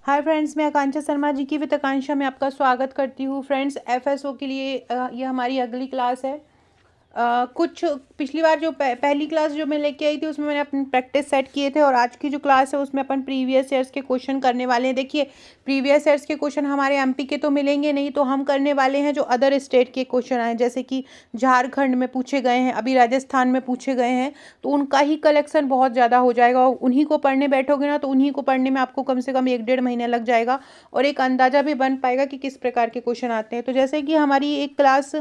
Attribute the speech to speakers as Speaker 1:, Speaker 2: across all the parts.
Speaker 1: Hi friends, मैं आकांक्षा शर्मा जी की with आकांक्षा में आपका स्वागत करती हूँ। फ्रेंड्स, एफएसओ के लिए ये हमारी अगली क्लास है। कुछ पिछली बार जो पहली क्लास जो मैं लेके आई थी उसमें मैंने अपनी प्रैक्टिस सेट किए थे, और आज की जो क्लास है उसमें अपन प्रीवियस ईयर्स के क्वेश्चन करने वाले हैं। देखिए, प्रीवियस ईयर्स के क्वेश्चन हमारे एमपी के तो मिलेंगे नहीं, तो हम करने वाले हैं जो अदर स्टेट के क्वेश्चन आए, जैसे कि झारखंड में पूछे गए हैं, अभी राजस्थान में पूछे गए हैं, तो उनका ही कलेक्शन बहुत ज़्यादा हो जाएगा। और उन्हीं को पढ़ने बैठोगे ना, तो उन्हीं को पढ़ने में आपको कम से कम 1 डेढ़ महीना लग जाएगा, और एक अंदाज़ा भी बन पाएगा कि किस प्रकार के क्वेश्चन आते हैं। तो जैसे कि हमारी एक क्लास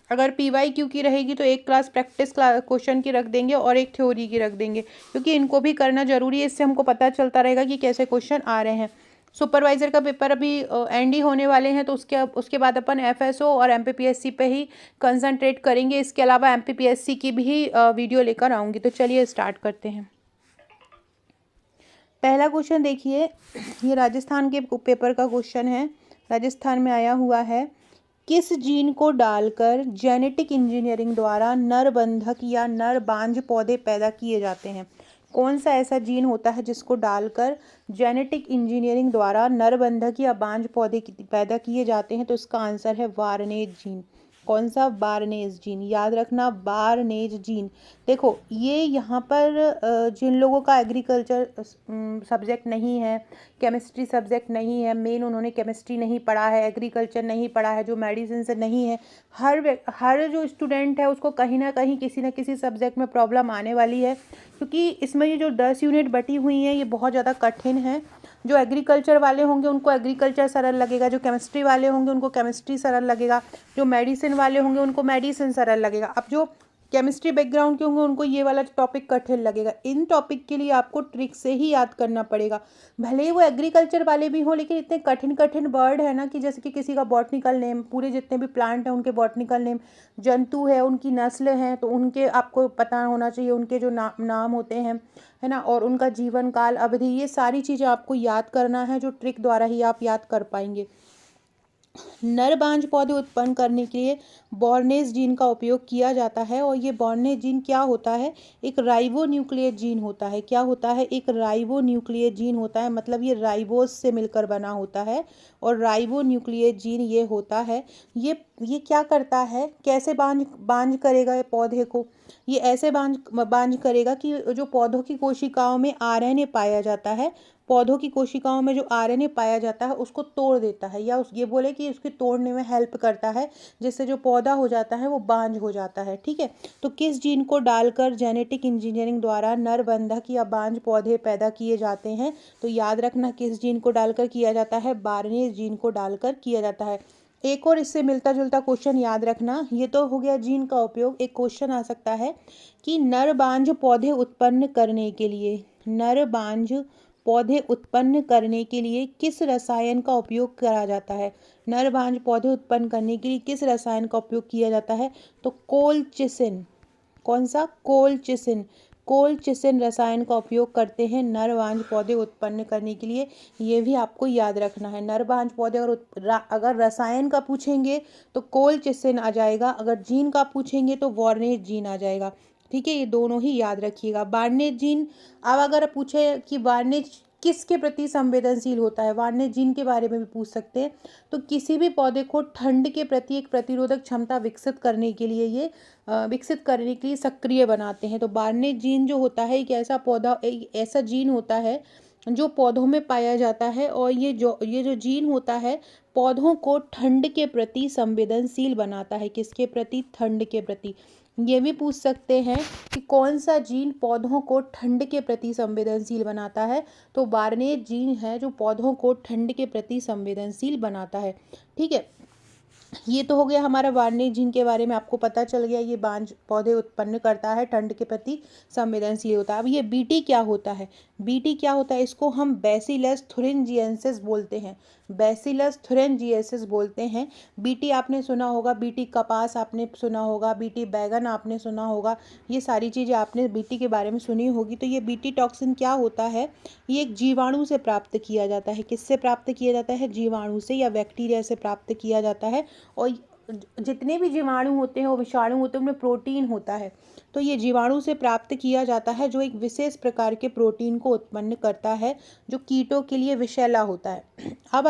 Speaker 1: अगर PYQ की रहेगी तो एक क्लास प्रैक्टिस क्वेश्चन की रख देंगे और एक थ्योरी की रख देंगे, क्योंकि इनको भी करना जरूरी है। इससे हमको पता चलता रहेगा कि कैसे क्वेश्चन आ रहे हैं। सुपरवाइजर का पेपर अभी एंड ही होने वाले हैं, तो उसके बाद अपन FSO और MPPSC पे ही कंसंट्रेट करेंगे। इसके अलावा MPPSC की भी वीडियो लेकर आऊँगी। तो चलिए स्टार्ट करते हैं। पहला क्वेश्चन देखिए, ये राजस्थान के पेपर का क्वेश्चन है, राजस्थान में आया हुआ है। किस जीन को डालकर जेनेटिक इंजीनियरिंग द्वारा नर बंधक या नर बांझ पौधे पैदा किए जाते हैं? कौन सा ऐसा जीन होता है जिसको डालकर जेनेटिक इंजीनियरिंग द्वारा नर बंधक या बांझ पौधे पैदा किए जाते हैं? तो इसका आंसर है बार्नेज जीन। कौन सा? बार्नेज जीन। याद रखना, बार्नेज जीन। देखो, ये यहाँ पर जिन लोगों का एग्रीकल्चर सब्जेक्ट नहीं है, केमिस्ट्री सब्जेक्ट नहीं है, मेन उन्होंने केमिस्ट्री नहीं पढ़ा है, एग्रीकल्चर नहीं पढ़ा है, जो मेडिसिन से नहीं है, हर जो स्टूडेंट है उसको कहीं ना कहीं किसी न किसी सब्जेक्ट में प्रॉब्लम आने वाली है, क्योंकि इसमें ये जो 10 यूनिट बटी हुई हैं ये बहुत ज़्यादा कठिन है। जो एग्रीकल्चर वाले होंगे उनको एग्रीकल्चर सरल लगेगा, जो केमिस्ट्री वाले होंगे उनको केमिस्ट्री सरल लगेगा, जो मेडिसिन वाले होंगे उनको मेडिसिन सरल लगेगा। अब जो केमिस्ट्री बैकग्राउंड के होंगे उनको ये वाला टॉपिक कठिन लगेगा। इन टॉपिक के लिए आपको ट्रिक से ही याद करना पड़ेगा। भले ही वो एग्रीकल्चर वाले भी हों, लेकिन इतने कठिन कठिन वर्ड है ना, कि जैसे कि किसी का बॉटनिकल नेम, पूरे जितने भी प्लांट हैं उनके बॉटनिकल नेम, जंतु है उनकी नस्ल हैं तो उनके आपको पता होना चाहिए, उनके जो नाम होते हैं, है ना, और उनका जीवन काल, अवधि, ये सारी चीज़ें आपको याद करना है, जो ट्रिक द्वारा ही आप याद कर पाएंगे। नर बांझ पौधे उत्पन्न करने के लिए बॉर्नेज जीन का उपयोग किया जाता है, और ये बॉर्नेज जीन क्या होता है? एक राइबो न्यूक्लियस जीन होता है। क्या होता है? एक राइबो न्यूक्लियस जीन होता है, मतलब ये राइबोस से मिलकर बना होता है, और राइबो न्यूक्लियस जीन ये होता है। ये क्या करता है? कैसे बांझ बांझ करेगा ये पौधे को? ये ऐसे बांझ बांझ करेगा कि जो पौधों की कोशिकाओं में RNA पाया जाता है, पौधों की कोशिकाओं में जो RNA पाया जाता है उसको तोड़ देता है, या ये बोले कि उसके तोड़ने में हेल्प करता है, जिससे जो पौधा हो जाता है वो बांझ हो जाता है। ठीक है, तो किस जीन को डालकर जेनेटिक इंजीनियरिंग द्वारा नर बंधक या बांझ पौधे पैदा किए जाते हैं? तो याद रखना, किस जीन को डालकर किया जाता है? बार्नेज जीन को डालकर किया जाता है। एक और इससे मिलता जुलता क्वेश्चन याद रखना, ये तो हो गया जीन का उपयोग। एक क्वेश्चन आ सकता है कि नर बांझ पौधे उत्पन्न करने के लिए, नर बांझ पौधे उत्पन्न करने के लिए किस रसायन का उपयोग करा जाता है? नर बांझ पौधे उत्पन्न करने के लिए किस रसायन का उपयोग किया जाता है? तो कोलचिसिन। कौन सा? कोलचिसिन। कोलचिसिन रसायन का उपयोग करते हैं नर बांझ पौधे उत्पन्न करने के लिए। ये भी आपको याद रखना है। नर बांझ पौधे अगर रसायन का पूछेंगे तो कोलचिसिन आ जाएगा, अगर जीन का पूछेंगे तो वॉर्नेज जीन आ जाएगा। ठीक है, ये दोनों ही याद रखिएगा। वार्नेज जीन, अब अगर पूछे कि वार्नेज किसके प्रति संवेदनशील होता है, वार्नेज जीन के बारे में भी पूछ सकते हैं। तो किसी भी पौधे को ठंड के प्रति एक प्रतिरोधक क्षमता विकसित करने के लिए सक्रिय बनाते हैं। तो बार्नेज जीन जो होता है एक ऐसा पौधा, एक ऐसा जीन होता है जो पौधों में पाया जाता है, और ये जो जीन होता है पौधों को ठंड के प्रति संवेदनशील बनाता है। किसके प्रति? ठंड के प्रति। ये भी पूछ सकते हैं कि कौन सा जीन पौधों को ठंड के प्रति संवेदनशील बनाता है? तो बार्नेज जीन है जो पौधों को ठंड के प्रति संवेदनशील बनाता है। ठीक है, ये तो हो गया हमारा वार्निश जीन के बारे में, आपको पता चल गया ये बांझ पौधे उत्पन्न करता है, ठंड के प्रति संवेदनशील होता है। अब ये बीटी क्या होता है? बीटी क्या होता है? इसको हम बैसिलस थुरिंजिएंसिस बोलते हैं, बैसिलस थुरिंजिएंसिस बोलते हैं। बीटी आपने सुना होगा, बीटी कपास आपने सुना होगा, बीटी बैगन आपने सुना होगा, ये सारी चीज़ें आपने बीटी के बारे में सुनी होगी। तो ये बीटी टॉक्सिन क्या होता है? ये एक जीवाणु से प्राप्त किया जाता है। किससे प्राप्त किया जाता है? जीवाणु से या बैक्टीरिया से प्राप्त किया जाता है। और जितने भी जीवाणु होते हैं वो विषाणु होते हैं, उनमें प्रोटीन होता है। तो ये जीवाणु से प्राप्त किया जाता है, जो एक विशेष प्रकार के प्रोटीन को उत्पन्न करता है, जो कीटों के लिए विषैला होता है। अब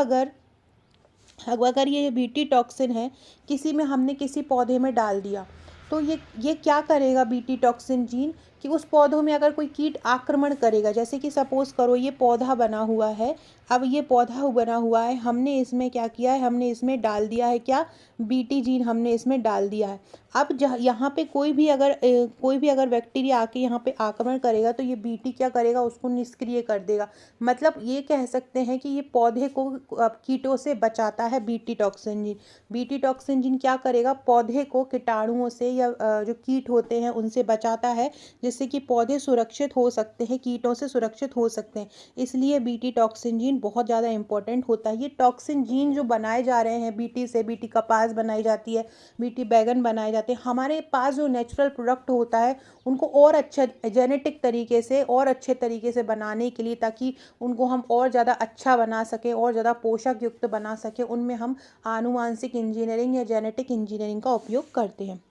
Speaker 1: अगर ये बीटी टॉक्सिन है, किसी में हमने किसी पौधे में डाल दिया, तो ये क्या करेगा बीटी टॉक्सिन जीन, कि उस पौधों में अगर कोई कीट आक्रमण करेगा, जैसे कि सपोज करो ये पौधा बना हुआ है, अब ये पौधा बना हुआ है, हमने इसमें क्या किया है, हमने इसमें डाल दिया है क्या, बीटी जीन हमने इसमें डाल दिया है। अब यहाँ पे कोई भी अगर बैक्टीरिया आके यहाँ पे आक्रमण करेगा, तो ये बीटी क्या करेगा, उसको निष्क्रिय कर देगा। मतलब ये कह सकते हैं कि ये पौधे को कीटों से बचाता है BT toxin gene. BT toxin gene क्या करेगा, पौधे को कीटाणुओं से या जो कीट होते हैं उनसे बचाता है, जिससे कि पौधे सुरक्षित हो सकते हैं, कीटों से सुरक्षित हो सकते हैं। इसलिए बीटी टॉक्सिन जीन बहुत ज़्यादा इंपॉर्टेंट होता है। ये टॉक्सिन जीन जो बनाए जा रहे हैं बीटी से, बीटी कपास बनाई जाती है, बीटी बैगन बनाए जाते हैं, हमारे पास जो नेचुरल प्रोडक्ट होता है उनको और अच्छा जेनेटिक तरीके से और अच्छे तरीके से बनाने के लिए, ताकि उनको हम और ज़्यादा अच्छा बना सकें और ज़्यादा पोषक युक्त बना सकें, उनमें हम आनुवांशिक इंजीनियरिंग या जेनेटिक इंजीनियरिंग का उपयोग करते हैं।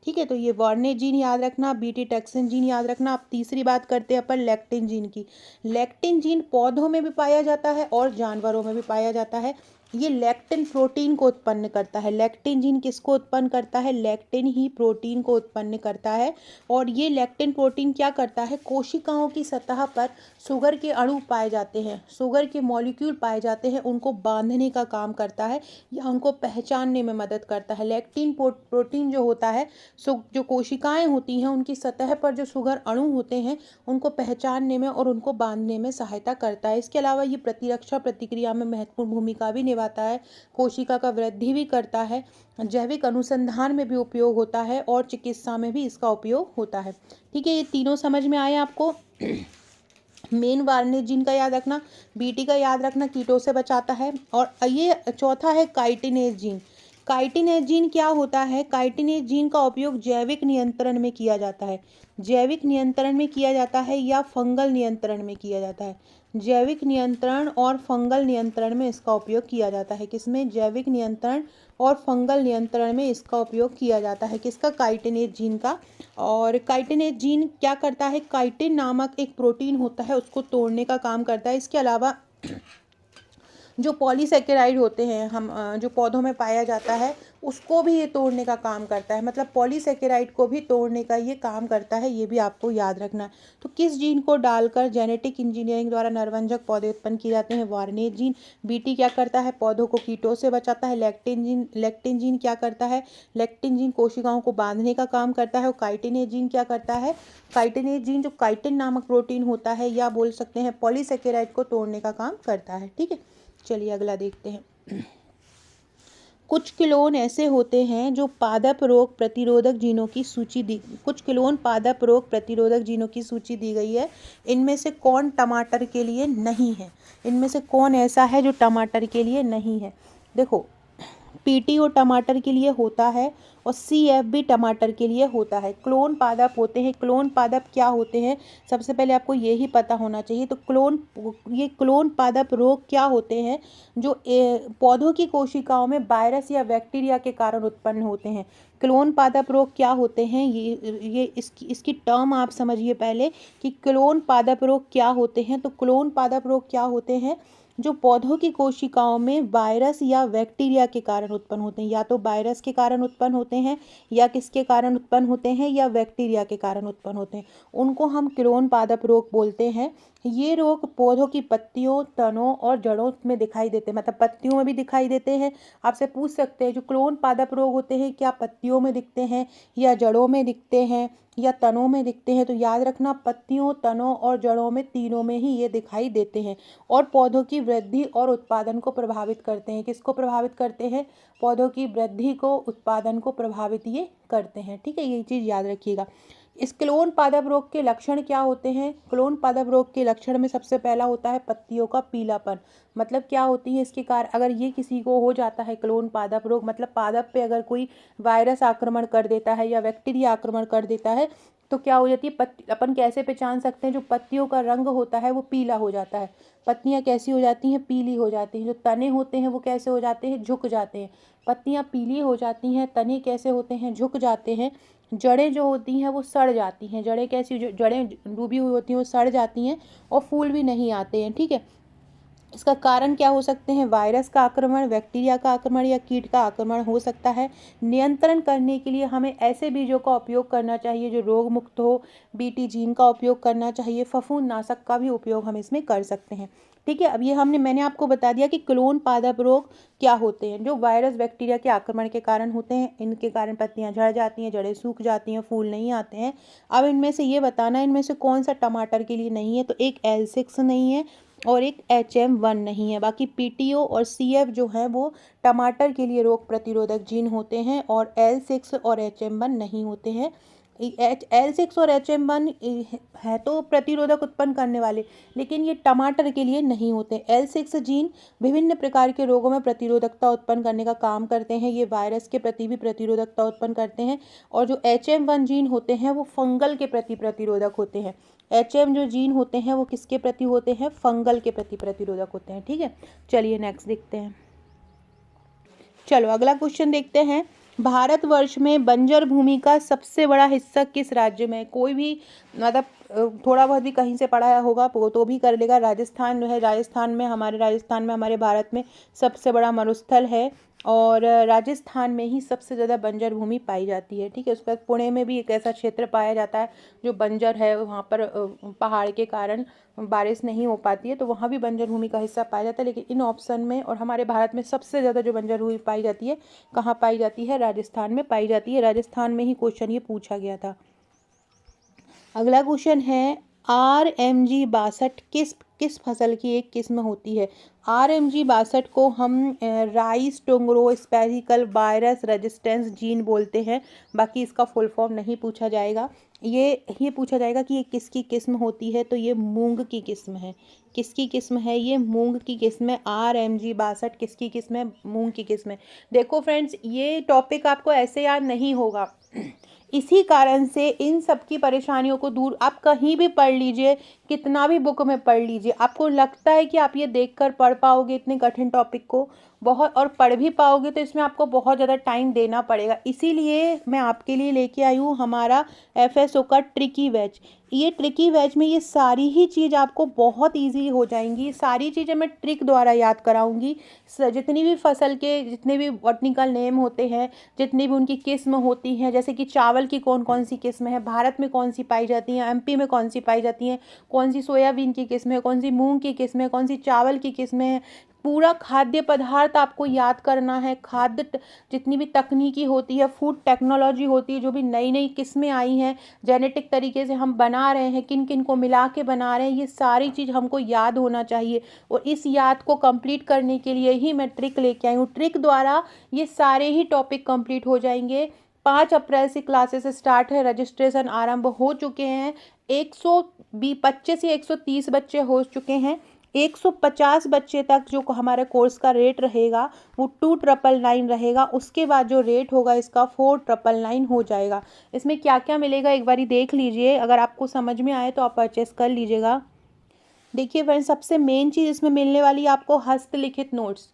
Speaker 1: ठीक है, तो ये वार्ने जीन याद रखना, बीटी टॉक्सिन जीन याद रखना। अब तीसरी बात करते हैं अपन लेक्टिन जीन की। लेक्टिन जीन पौधों में भी पाया जाता है और जानवरों में भी पाया जाता है। ये लेक्टिन प्रोटीन को उत्पन्न करता है। लेक्टिन जीन किसको उत्पन्न करता है, लेक्टिन ही प्रोटीन को उत्पन्न करता है। और ये लेक्टिन प्रोटीन क्या करता है, कोशिकाओं की सतह पर शुगर के अणु पाए जाते हैं, शुगर के मॉलिक्यूल पाए जाते हैं, उनको बांधने का काम करता है या उनको पहचानने में मदद करता है। लेक्टिन प्रोटीन जो होता है, जो कोशिकाएं होती हैं उनकी सतह पर जो शुगर अणु होते हैं उनको पहचानने में और उनको बांधने में सहायता करता है। इसके अलावा ये प्रतिरक्षा प्रतिक्रिया में महत्वपूर्ण भूमिका भी निभाता है, कोशिका का वृद्धि भी करता है, जैविक अनुसंधान में भी उपयोग होता है और चिकित्सा में भी इसका उपयोग होता है। ठीक है, ये तीनों समझ में आए आपको। मेन वार्ने जीन का याद रखना, बीटी का याद रखना, कीटों से बचाता है। और ये चौथा है काइटिनेज जीन। काइटिनेज जीन क्या होता है, काइटिनेज जीन का उपयोग जैविक नियंत्रण में किया जाता है। जैविक नियंत्रण में किया जाता है या फंगल नियंत्रण में किया जाता है। जैविक नियंत्रण और फंगल नियंत्रण में इसका उपयोग किया जाता है। किसमें, जैविक नियंत्रण और फंगल नियंत्रण में इसका उपयोग किया जाता है। किसका, काइटिनेज जीन का। और काइटिनेज जीन क्या करता है, काइटिन नामक एक प्रोटीन होता है उसको तोड़ने का काम करता है। इसके अलावा जो पॉलीसेकेराइड होते हैं हम जो पौधों में पाया जाता है उसको भी ये तोड़ने का काम करता है। मतलब पॉलीसेकेराइड को भी तोड़ने का ये काम करता है, ये भी आपको याद रखना है। तो किस जीन को डालकर जेनेटिक इंजीनियरिंग द्वारा नरभंजक पौधे उत्पन्न किए जाते हैं, वार्ने जीन। बीटी क्या करता है, पौधों को कीटों से बचाता है। लेक्टिन जीन क्या करता है, लेक्टिन जीन कोशिकाओं को बांधने का काम करता है। और काइटिनेज जीन क्या करता है, काइटिनेज जीन जो काइटिन नामक प्रोटीन होता है या बोल सकते हैं पॉलीसेकेराइड को तोड़ने का काम करता है। ठीक है, चलिए अगला देखते हैं। कुछ क्लोन ऐसे होते हैं जो पादप रोग प्रतिरोधक जीनों की सूची दी, कुछ क्लोन पादप रोग प्रतिरोधक जीनों की सूची दी गई है। इनमें से कौन टमाटर के लिए नहीं है, इनमें से कौन ऐसा है जो टमाटर के लिए नहीं है। देखो, पीटीओ टमाटर के लिए होता है और सीएफ भी टमाटर के लिए होता है। क्लोन पादप होते हैं। क्लोन पादप क्या होते हैं, सबसे पहले आपको यही पता होना चाहिए। तो क्लोन पादप रोग क्या होते हैं, जो पौधों की कोशिकाओं में वायरस या बैक्टीरिया के कारण उत्पन्न होते हैं। क्लोन पादप रोग क्या होते हैं, ये इसकी टर्म आप समझिए पहले कि क्लोन पादप रोग क्या होते हैं। तो क्लोन पादप रोग क्या होते हैं, जो पौधों की कोशिकाओं में वायरस या बैक्टीरिया के कारण उत्पन्न होते हैं। या तो वायरस के कारण उत्पन्न होते हैं या किसके कारण उत्पन्न होते हैं, या बैक्टीरिया के कारण उत्पन्न होते हैं, उनको हम क्लोन पादप रोग बोलते हैं। ये रोग पौधों की पत्तियों, तनों और जड़ों में दिखाई देते हैं। मतलब पत्तियों में भी दिखाई देते हैं। आपसे पूछ सकते हैं जो क्लोन पादप रोग होते हैं क्या पत्तियों में दिखते हैं या जड़ों में दिखते हैं या तनों में दिखते हैं। तो याद रखना, पत्तियों, तनों और जड़ों में, तीनों में ही ये दिखाई देते हैं और पौधों की वृद्धि और उत्पादन को प्रभावित करते हैं। किसको प्रभावित करते हैं, पौधों की वृद्धि को, उत्पादन को प्रभावित ये करते हैं। ठीक है, ये चीज़ याद रखिएगा। इस क्लोन पादप रोग के लक्षण क्या होते हैं? क्लोन पादप रोग के लक्षण में सबसे पहला होता है पत्तियों का पीलापन। मतलब क्या होती है इसके कारण, अगर ये किसी को हो जाता है क्लोन पादप रोग, मतलब पादप पे अगर कोई वायरस आक्रमण कर देता है या बैक्टीरिया आक्रमण कर देता है तो क्या हो जाती है पत्ती, अपन कैसे पहचान सकते हैं? जो पत्तियों का रंग होता है वो पीला हो जाता है। पत्तियां कैसी हो जाती हैं? पीली हो जाती हैं। जो तने होते हैं वो कैसे हो जाते हैं? झुक जाते हैं। पत्तियां पीली हो जाती हैं, तने कैसे होते हैं? झुक जाते हैं। जड़ें जो होती हैं वो सड़ जाती हैं। जड़ें कैसी, जो जड़ें डूबी हुई होती हैं वो सड़ जाती हैं और फूल भी नहीं आते हैं। ठीक है, इसका कारण क्या हो सकते हैं? वायरस का आक्रमण, बैक्टीरिया का आक्रमण या कीट का आक्रमण हो सकता है। नियंत्रण करने के लिए हमें ऐसे बीजों का उपयोग करना चाहिए जो रोग मुक्त हो। बीटी जीन का उपयोग करना चाहिए। फफूंदनाशक का भी उपयोग हम इसमें कर सकते हैं। ठीक है, अब ये मैंने आपको बता दिया कि क्लोन पादप रोग क्या होते हैं, जो वायरस बैक्टीरिया के आक्रमण के कारण होते हैं। इनके कारण पत्तियां झड़ जाती हैं, जड़ें सूख जाती हैं, फूल नहीं आते हैं। अब इनमें से ये बताना, इनमें से कौन सा टमाटर के लिए नहीं है? तो एक L6 नहीं है और एक HM1 नहीं है। बाकी PTO और CF जो है वो टमाटर के लिए रोग प्रतिरोधक जीन होते हैं और L6 और HM1 नहीं होते हैं। L6 और HM1 है तो प्रतिरोधक उत्पन्न करने वाले, लेकिन ये टमाटर के लिए नहीं होते। L6 जीन विभिन्न प्रकार के रोगों में प्रतिरोधकता उत्पन्न करने का काम करते हैं। ये वायरस के प्रति भी प्रतिरोधकता उत्पन्न करते हैं। और जो HM1 जीन होते हैं वो फंगल के प्रति प्रतिरोधक होते हैं। HM जो जीन होते हैं वो किसके प्रति होते हैं? फंगल के प्रति प्रतिरोधक होते हैं। ठीक है, चलिए नेक्स्ट देखते हैं। चलो अगला क्वेश्चन देखते हैं। भारतवर्ष में बंजर भूमि का सबसे बड़ा हिस्सा किस राज्य में है? कोई भी मतलब थोड़ा बहुत भी कहीं से पढ़ा होगा तो भी कर लेगा। राजस्थान जो है, राजस्थान में हमारे भारत में सबसे बड़ा मरुस्थल है और राजस्थान में ही सबसे ज़्यादा बंजर भूमि पाई जाती है। ठीक है, उसके बाद पुणे में भी एक ऐसा क्षेत्र पाया जाता है जो बंजर है। वहाँ पर पहाड़ के कारण बारिश नहीं हो पाती है, तो वहाँ भी बंजर भूमि का हिस्सा पाया जाता है। लेकिन इन ऑप्शन में और हमारे भारत में सबसे ज़्यादा जो बंजर भूमि पाई जाती है, कहाँ पाई जाती है? राजस्थान में पाई जाती है। राजस्थान में ही क्वेश्चन ये पूछा गया था। अगला क्वेश्चन है, RMG62 किस फसल की एक किस्म होती है? RMG62 को हम rice tungro spherical virus resistance gene बोलते हैं। बाकी इसका फुल फॉर्म नहीं पूछा जाएगा। ये पूछा जाएगा कि ये किसकी किस्म होती है, तो ये मूंग की किस्म है। किसकी किस्म है? ये मूंग की किस्म है। RMG62 किसकी किस्म है? मूंग की किस्म है। देखो फ्रेंड्स, ये टॉपिक आपको ऐसे याद नहीं होगा। इसी कारण से इन सब की परेशानियों को दूर, आप कहीं भी पढ़ लीजिए, कितना भी बुक में पढ़ लीजिए, आपको लगता है कि आप ये देखकर पढ़ पाओगे इतने कठिन टॉपिक को, बहुत, और पढ़ भी पाओगे तो इसमें आपको बहुत ज़्यादा टाइम देना पड़ेगा। इसीलिए मैं आपके लिए लेके आई हूँ हमारा FSO का ट्रिकी बैच। ये ट्रिकी बैच में ये सारी ही चीज़ आपको बहुत ईजी हो जाएंगी। सारी चीज़ें मैं ट्रिक द्वारा याद कराऊंगी। जितनी भी फसल के जितने भी बॉटनिकल नेम होते हैं, जितनी भी उनकी किस्म होती हैं, जैसे कि चावल की कौन कौन सी किस्म है, भारत में कौन सी पाई जाती हैं, MP में कौन सी पाई जाती हैं, कौन सी सोयाबीन की किस्म है, कौन सी मूंग की किस्म है, कौन सी चावल की किस्में हैं, पूरा खाद्य पदार्थ आपको याद करना है। खाद्य जितनी भी तकनीकी होती है, फूड टेक्नोलॉजी होती है, जो भी नई नई किस्में आई हैं, जेनेटिक तरीके से हम बना रहे हैं, किन किन को मिला के बना रहे हैं, ये सारी चीज़ हमको याद होना चाहिए। और इस याद को कंप्लीट करने के लिए ही मैं ट्रिक लेके आई हूँ। ट्रिक द्वारा ये सारे ही टॉपिक कंप्लीट हो जाएंगे। 5 अप्रैल से क्लासेस स्टार्ट है, रजिस्ट्रेशन आरंभ हो चुके हैं। 125 या 130 बच्चे हो चुके हैं। 150 बच्चे तक जो हमारे कोर्स का रेट रहेगा वो 2999 रहेगा। उसके बाद जो रेट होगा इसका 4999 हो जाएगा। इसमें क्या क्या मिलेगा एक बारी देख लीजिए, अगर आपको समझ में आए तो आप परचेस कर लीजिएगा। देखिए फ्रेंड्स, सबसे मेन चीज़ इसमें मिलने वाली है आपको हस्तलिखित नोट्स।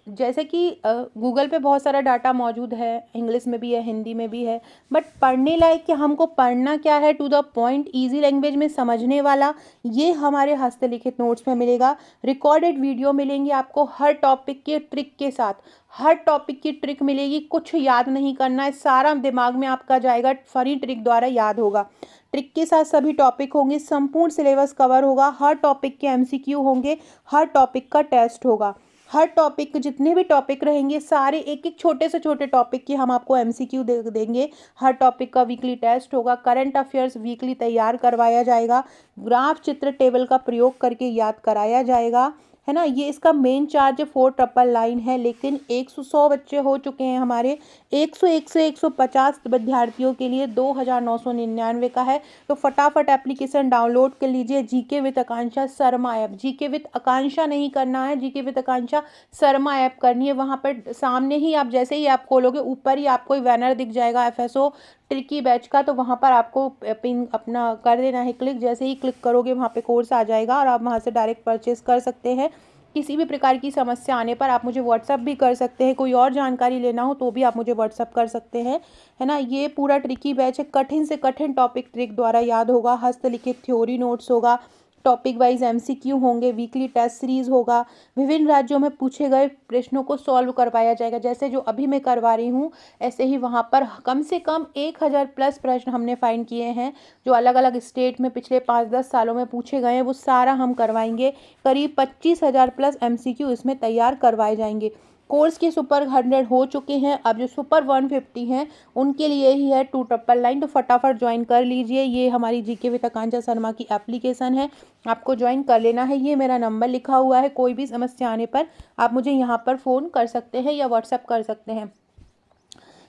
Speaker 1: जैसे कि गूगल पे बहुत सारा डाटा मौजूद है, इंग्लिश में भी है, हिंदी में भी है, बट पढ़ने लायक कि हमको पढ़ना क्या है, to the point, easy language में समझने वाला, ये हमारे हस्तलिखित नोट्स में मिलेगा। रिकॉर्डेड वीडियो मिलेंगे आपको हर टॉपिक के ट्रिक के साथ। हर टॉपिक की ट्रिक मिलेगी, कुछ याद नहीं करना है, सारा दिमाग में आपका जाएगा, फनी ट्रिक द्वारा याद होगा। ट्रिक के साथ सभी टॉपिक होंगे, संपूर्ण सिलेबस कवर होगा, हर टॉपिक के MCQ होंगे, हर टॉपिक का टेस्ट होगा। हर टॉपिक, जितने भी टॉपिक रहेंगे सारे, एक एक छोटे से छोटे टॉपिक की हम आपको MCQ देंगे। हर टॉपिक का वीकली टेस्ट होगा। करंट अफेयर्स वीकली तैयार करवाया जाएगा। ग्राफ, चित्र, टेबल का प्रयोग करके याद कराया जाएगा। है ना। ये इसका मेन चार्ज 4199 है, लेकिन 100 बच्चे हो चुके हैं हमारे। 101 से 150 विद्यार्थियों के लिए 2999 का है। तो फटाफट एप्लीकेशन डाउनलोड कर लीजिए। GK with Akanksha Sharma app, GK with Akanksha नहीं करना है, GK with Akanksha Sharma app करनी है। वहाँ पर सामने ही आप जैसे ही ऐप खोलोगे ऊपर ही आपको बैनर दिख जाएगा एफएसओ ट्रिकी बैच का, तो वहाँ पर आपको पिन अपना कर देना है क्लिक। जैसे ही क्लिक करोगे वहाँ पे कोर्स आ जाएगा और आप वहाँ से डायरेक्ट परचेस कर सकते हैं। किसी भी प्रकार की समस्या आने पर आप मुझे व्हाट्सअप भी कर सकते हैं। कोई और जानकारी लेना हो तो भी आप मुझे व्हाट्सअप कर सकते हैं, है ना। ये पूरा ट्रिकी बैच है। कठिन से कठिन टॉपिक ट्रिक द्वारा याद होगा, हस्तलिखित थ्योरी नोट्स होगा, टॉपिक वाइज एमसीक्यू होंगे, वीकली टेस्ट सीरीज होगा, विभिन्न राज्यों में पूछे गए प्रश्नों को सॉल्व करवाया जाएगा। जैसे जो अभी मैं करवा रही हूँ ऐसे ही वहाँ पर कम से कम 1000 प्लस प्रश्न हमने फाइंड किए हैं जो अलग अलग स्टेट में पिछले 5-10 सालों में पूछे गए हैं, वो सारा हम करवाएंगे। करीब 25,000 प्लस एमसीक्यू इसमें तैयार करवाए जाएंगे। कोर्स के सुपर 100 हो चुके हैं, अब जो सुपर 150 हैं उनके लिए ही है 2999। तो फटाफट ज्वाइन कर लीजिए। ये हमारी जीके विद आकांक्षा शर्मा की एप्लीकेशन है, आपको ज्वाइन कर लेना है। ये मेरा नंबर लिखा हुआ है, कोई भी समस्या आने पर आप मुझे यहाँ पर फ़ोन कर सकते हैं या व्हाट्सअप कर सकते हैं।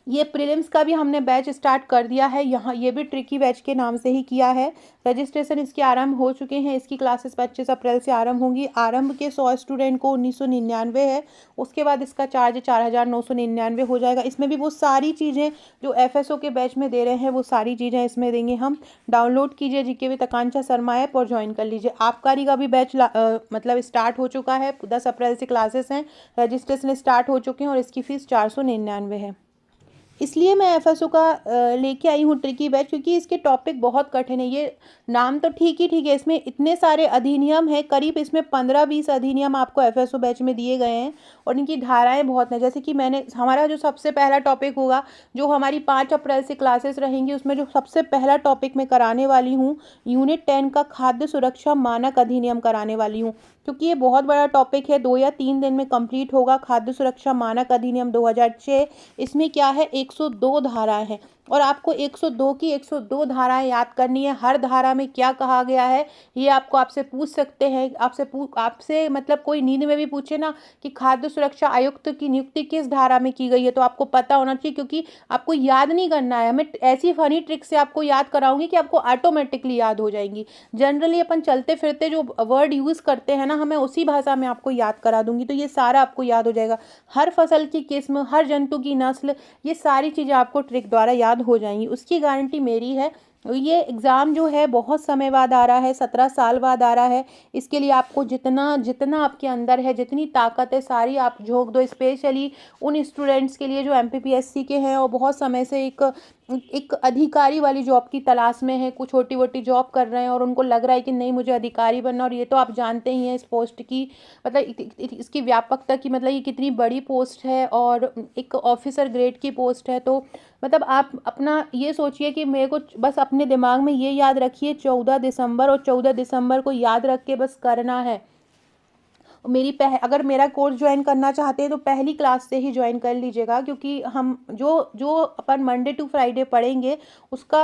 Speaker 1: ये प्रीलिम्स का भी हमने बैच स्टार्ट कर दिया है, यहाँ ये भी ट्रिकी बैच के नाम से ही किया है। रजिस्ट्रेशन इसके आरंभ हो चुके हैं। इसकी क्लासेस 25 अप्रैल से आरंभ होंगी। आरंभ के 100 स्टूडेंट को 1999 है, उसके बाद इसका चार्ज 4999 हो जाएगा। इसमें भी वो सारी चीज़ें जो एफएसओ के बैच में दे रहे हैं वो सारी चीज़ें इसमें देंगे हम। डाउनलोड कीजिए GK with Akanksha Sharma app और ज्वाइन कर लीजिए। आबकारी का भी बैच मतलब स्टार्ट हो चुका है, 10 अप्रैल से क्लासेस हैं, रजिस्ट्रेशन स्टार्ट हो चुके हैं और इसकी फ़ीस 499 है। इसलिए मैं एफएसओ का लेके आई हूँ ट्रिकी बैच, क्योंकि इसके टॉपिक बहुत कठिन है। ये नाम तो ठीक है, इसमें इतने सारे अधिनियम हैं, करीब इसमें 15-20 अधिनियम आपको एफएसओ बैच में दिए गए हैं और इनकी धाराएं बहुत हैं। जैसे कि हमारा जो सबसे पहला टॉपिक होगा, जो हमारी 5 अप्रैल से क्लासेस रहेंगी, उसमें जो सबसे पहला टॉपिक मैं कराने वाली हूँ यूनिट 10 का खाद्य सुरक्षा मानक अधिनियम कराने वाली हूँ, क्योंकि ये बहुत बड़ा टॉपिक है। 2 या 3 दिन में कंप्लीट होगा। खाद्य सुरक्षा मानक अधिनियम 2006, इसमें क्या है 102 धाराएं हैं और आपको 102 की 102 धाराएं याद करनी है। हर धारा में क्या कहा गया है ये आपसे पूछ सकते हैं। आपसे मतलब कोई नींद में भी पूछे ना कि खाद्य सुरक्षा आयुक्त की नियुक्ति किस धारा में की गई है, तो आपको पता होना चाहिए, क्योंकि आपको याद नहीं करना है। मैं ऐसी फनी ट्रिक से आपको याद कराऊंगी कि आपको ऑटोमेटिकली याद हो जाएंगी। जनरली अपन चलते फिरते जो वर्ड यूज़ करते हैं ना, हमें उसी भाषा में आपको याद करा दूंगी, तो ये सारा आपको याद हो जाएगा। हर फसल की किस्म, हर जंतु की नस्ल, ये सारी चीज़ें आपको ट्रिक द्वारा याद हो जाएंगी, उसकी गारंटी मेरी है। ये एग्ज़ाम जो है बहुत समय बाद आ रहा है, 17 साल बाद आ रहा है। इसके लिए आपको जितना जितना आपके अंदर है, जितनी ताकत है, सारी आप झोंक दो। स्पेशली उन स्टूडेंट्स के लिए जो एमपीपीएससी के हैं और बहुत समय से एक अधिकारी वाली जॉब की तलाश में है, कुछ छोटी मोटी जॉब कर रहे हैं और उनको लग रहा है कि नहीं मुझे अधिकारी बनना। और ये तो आप जानते ही हैं इस पोस्ट की मतलब इसकी व्यापकता की, मतलब ये कितनी बड़ी पोस्ट है और एक ऑफिसर ग्रेड की पोस्ट है। तो मतलब आप अपना ये सोचिए कि मेरे को बस अपने दिमाग में ये याद रखिए 14 दिसंबर और 14 दिसंबर को याद रख के बस करना है। अगर मेरा कोर्स ज्वाइन करना चाहते हैं तो पहली क्लास से ही ज्वाइन कर लीजिएगा, क्योंकि हम जो अपन मंडे टू फ्राइडे पढ़ेंगे उसका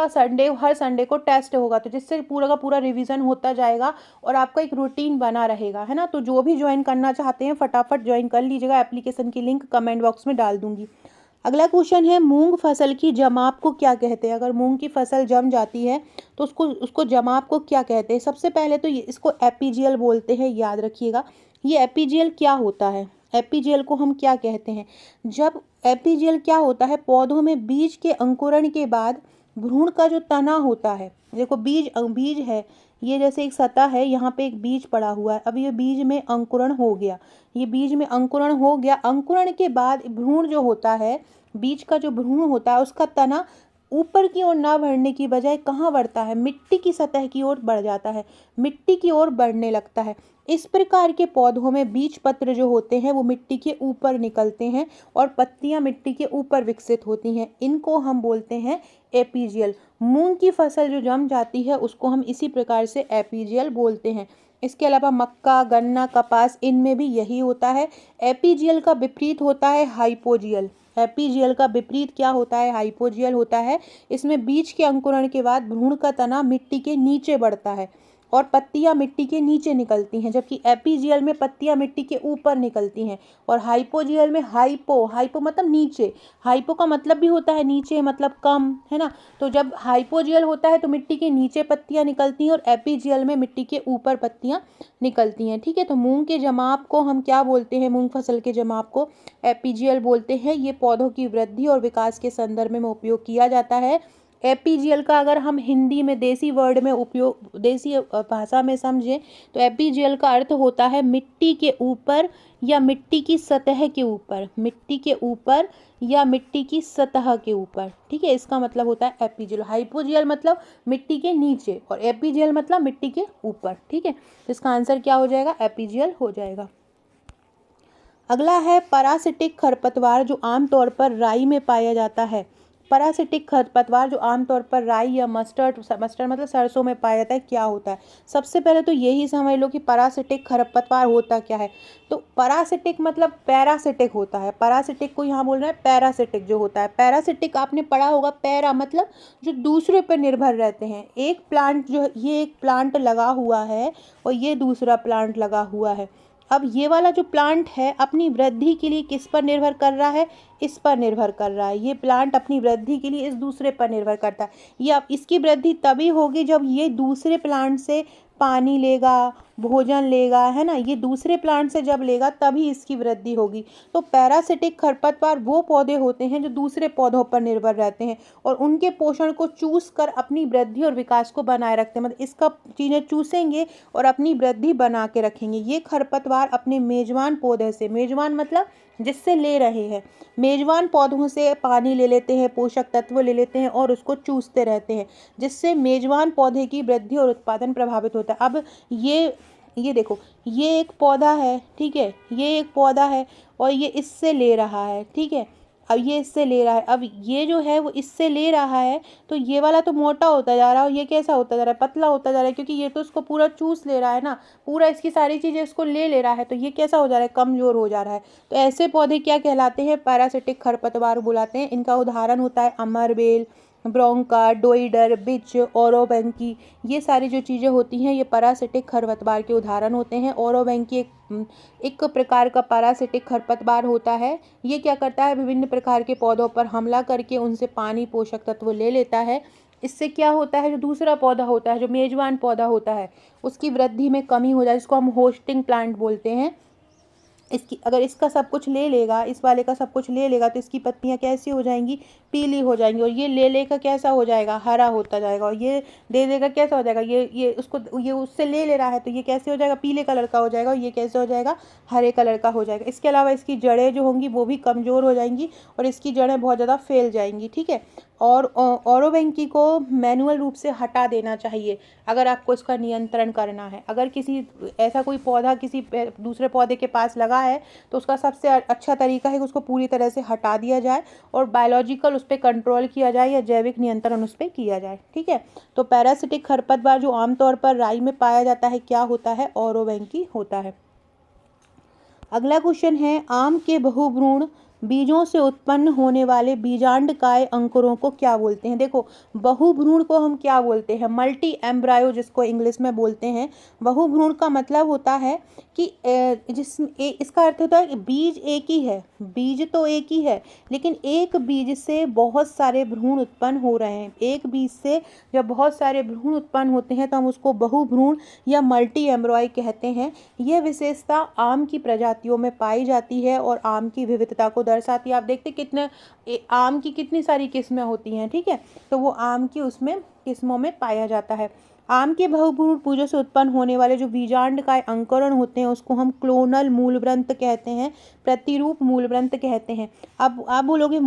Speaker 1: हर संडे को टेस्ट होगा, तो जिससे पूरा का पूरा रिवीजन होता जाएगा और आपका एक रूटीन बना रहेगा, है ना। तो जो भी ज्वाइन करना चाहते हैं फटाफट ज्वाइन कर लीजिएगा। एप्लीकेशन की लिंक कमेंट बॉक्स में डाल दूंगी। अगला क्वेश्चन है, मूंग फसल की जमाव को क्या कहते हैं। अगर मूंग की फसल जम जाती है तो उसको जमाव को क्या कहते हैं। सबसे पहले तो इसको एपीजीएल बोलते हैं, याद रखिएगा। ये एपीजीएल क्या होता है, एपीजीएल को हम क्या कहते हैं। जब एपीजीएल क्या होता है, पौधों में बीज के अंकुरण के बाद भ्रूण का जो तना होता है, देखो बीज है, ये जैसे एक सतह है, यहाँ पे एक बीज पड़ा हुआ है। अब ये बीज में अंकुरण हो गया, ये बीज में अंकुरण हो गया। अंकुरण के बाद भ्रूण जो होता है, बीज का जो भ्रूण होता है उसका तना ऊपर की ओर ना बढ़ने की बजाय कहाँ बढ़ता है, मिट्टी की सतह की ओर बढ़ जाता है, मिट्टी की ओर बढ़ने लगता है। इस प्रकार के पौधों में बीज पत्र जो होते हैं वो मिट्टी के ऊपर निकलते हैं और पत्तियां मिट्टी के ऊपर विकसित होती हैं। इनको हम बोलते हैं एपीजियल। मूंग की फसल जो जम जाती है उसको हम इसी प्रकार से एपीजियल बोलते हैं। इसके अलावा मक्का, गन्ना, कपास, इनमें भी यही होता है। एपीजियल का विपरीत होता है हाइपोजियल। एपीजियल का विपरीत क्या होता है, हाइपोजियल होता है। इसमें बीज के अंकुरण के बाद भ्रूण का तना मिट्टी के नीचे बढ़ता है। और पत्तियां मिट्टी के नीचे निकलती हैं, जबकि एपीजियल में पत्तियां मिट्टी के ऊपर निकलती हैं। और हाइपोजियल में हाइपो मतलब नीचे, हाइपो का मतलब भी होता है नीचे, मतलब कम, है ना। तो जब हाइपोजियल होता है तो मिट्टी के नीचे पत्तियां निकलती हैं और एपीजियल में मिट्टी के ऊपर पत्तियां निकलती हैं, ठीक है। तो मूंग के जमाव को हम क्या बोलते हैं, मूंग फसल के जमाव को एपीजियल बोलते हैं। ये पौधों की वृद्धि और विकास के संदर्भ में उपयोग किया जाता है। एपीजियल का अगर हम हिंदी में देसी वर्ड में उपयोग, देसी भाषा में समझें तो एपीजियल का अर्थ होता है मिट्टी के ऊपर या मिट्टी की सतह के ऊपर, मिट्टी के ऊपर या मिट्टी की सतह के ऊपर, ठीक है। इसका मतलब होता है एपीजियल। हाइपोजियल मतलब मिट्टी के नीचे और एपीजियल मतलब मिट्टी के ऊपर, ठीक है। इसका आंसर क्या हो जाएगा, एपीजियल हो जाएगा। अगला है पैरासिटिक खरपतवार जो आमतौर पर राई में पाया जाता है। पैरासिटिक खरपतवार जो आमतौर पर राई या मस्टर्ड मतलब सरसों में पाया जाता है, क्या होता है। सबसे पहले तो यही समझ लो कि पैरासिटिक खरपतवार होता क्या है। तो पैरासिटिक मतलब पैरासिटिक होता है, पैरासिटिक को यहाँ बोल रहे हैं पैरासिटिक जो होता है। पैरासिटिक आपने पढ़ा होगा, पैरा मतलब जो दूसरे पर निर्भर रहते हैं। एक प्लांट जो, ये एक प्लांट लगा हुआ है और ये दूसरा प्लांट लगा हुआ है। अब ये वाला जो प्लांट है अपनी वृद्धि के लिए किस पर निर्भर कर रहा है, इस पर निर्भर कर रहा है। ये प्लांट अपनी वृद्धि के लिए इस दूसरे पर निर्भर करता है। ये अब इसकी वृद्धि तभी होगी जब ये दूसरे प्लांट से पानी लेगा, भोजन लेगा, है ना। ये दूसरे प्लांट से जब लेगा तभी इसकी वृद्धि होगी। तो पैरासिटिक खरपतवार वो पौधे होते हैं जो दूसरे पौधों पर निर्भर रहते हैं और उनके पोषण को चूस कर अपनी वृद्धि और विकास को बनाए रखते हैं। मतलब इसका चीज़ें चूसेंगे और अपनी वृद्धि बना के रखेंगे। ये खरपतवार अपने मेजबान पौधे से, मेजबान मतलब जिससे ले रहे हैं, मेजबान पौधों से पानी ले लेते हैं, पोषक तत्व ले लेते हैं और उसको चूसते रहते हैं, जिससे मेजबान पौधे की वृद्धि और उत्पादन प्रभावित होता है। अब ये देखो, ये एक पौधा है, ठीक है, ये एक पौधा है और ये इससे ले रहा है, ठीक है। अब ये इससे ले रहा है, अब ये जो है वो इससे ले रहा है, तो ये वाला तो मोटा होता जा रहा है और ये कैसा होता जा रहा है, पतला होता जा रहा है, क्योंकि ये तो उसको पूरा चूस ले रहा है ना, पूरा इसकी सारी चीज़ें इसको ले रहा है। तो ये कैसा हो जा रहा है, कमज़ोर हो जा रहा है। तो ऐसे पौधे क्या कहलाते हैं, पैरासिटिक खरपतवार बुलाते हैं। इनका उदाहरण होता है अमरबेल, ब्रोंका, डोइडर, बिच, ओरोबैंकी। ये सारी जो चीज़ें होती हैं ये पैरासिटिक खरपतवार के उदाहरण होते हैं। ओरोबैंकी एक प्रकार का पैरासिटिक खरपतवार होता है। ये क्या करता है, विभिन्न प्रकार के पौधों पर हमला करके उनसे पानी, पोषक तत्व ले लेता है। इससे क्या होता है, जो दूसरा पौधा होता है, जो मेजबान पौधा होता है, उसकी वृद्धि में कमी हो जाए, जिसको हम होस्टिंग प्लांट बोलते हैं। इसकी अगर इसका सब कुछ ले लेगा, इस वाले का सब कुछ ले लेगा, तो इसकी पत्तियां कैसी हो जाएंगी, पीली हो जाएंगी। और ये ले लेकर कैसा हो जाएगा, हरा होता जाएगा। और ये दे देगा कैसा हो जाएगा, ये उसको, ये उससे ले रहा है तो ये कैसे हो जाएगा, पीले कलर का हो जाएगा। और ये कैसे हो जाएगा, हरे कलर का हो जाएगा। इसके अलावा इसकी जड़ें जो होंगी वो भी कमज़ोर हो जाएंगी और इसकी जड़ें बहुत ज़्यादा फैल जाएंगी, ठीक है। और ओरोबैंकी को मैनुअल रूप से हटा देना चाहिए अगर आपको इसका नियंत्रण करना है। अगर किसी ऐसा कोई पौधा किसी दूसरे पौधे के पास लगा है तो उसका सबसे अच्छा तरीका है कि उसको पूरी तरह से हटा दिया जाए और बायोलॉजिकल उस पर कंट्रोल किया जाए या जैविक नियंत्रण उस पर किया जाए, ठीक है। तो पैरासिटिक खरपतवार जो आमतौर पर राई में पाया जाता है क्या होता है, ओरोबैंकी होता है। अगला क्वेश्चन है, आम के बहुभ्रूण बीजों से उत्पन्न होने वाले बीजांडकाय अंकुरों को क्या बोलते हैं। देखो, बहुभ्रूण को हम क्या बोलते हैं, मल्टी एम्ब्रायो जिसको इंग्लिश में बोलते हैं। बहुभ्रूण का मतलब होता है कि इसका अर्थ होता है कि बीज एक ही है, बीज तो एक ही है, लेकिन एक बीज से बहुत सारे भ्रूण उत्पन्न हो रहे हैं। एक बीज से जब बहुत सारे भ्रूण उत्पन्न होते हैं तो हम उसको बहुभ्रूण या मल्टी एम्ब्रॉय कहते हैं। यह विशेषता आम की प्रजातियों में पाई जाती है और आम की विविधता को दर्शाती है। आप देखते कितने आम की कितनी सारी किस्में होती हैं, ठीक है। तो वो आम की उसमें किस्मों में पाया जाता है। आम के बहुभ्रूण बीजों से उत्पन्न होने वाले जो बीजांडकाय अंकुरण होते हैं उसको हम क्लोनल मूलव्रंत कहते हैं, प्रतिरूप मूलव्रंत कहते हैं। अब आप बोलोगे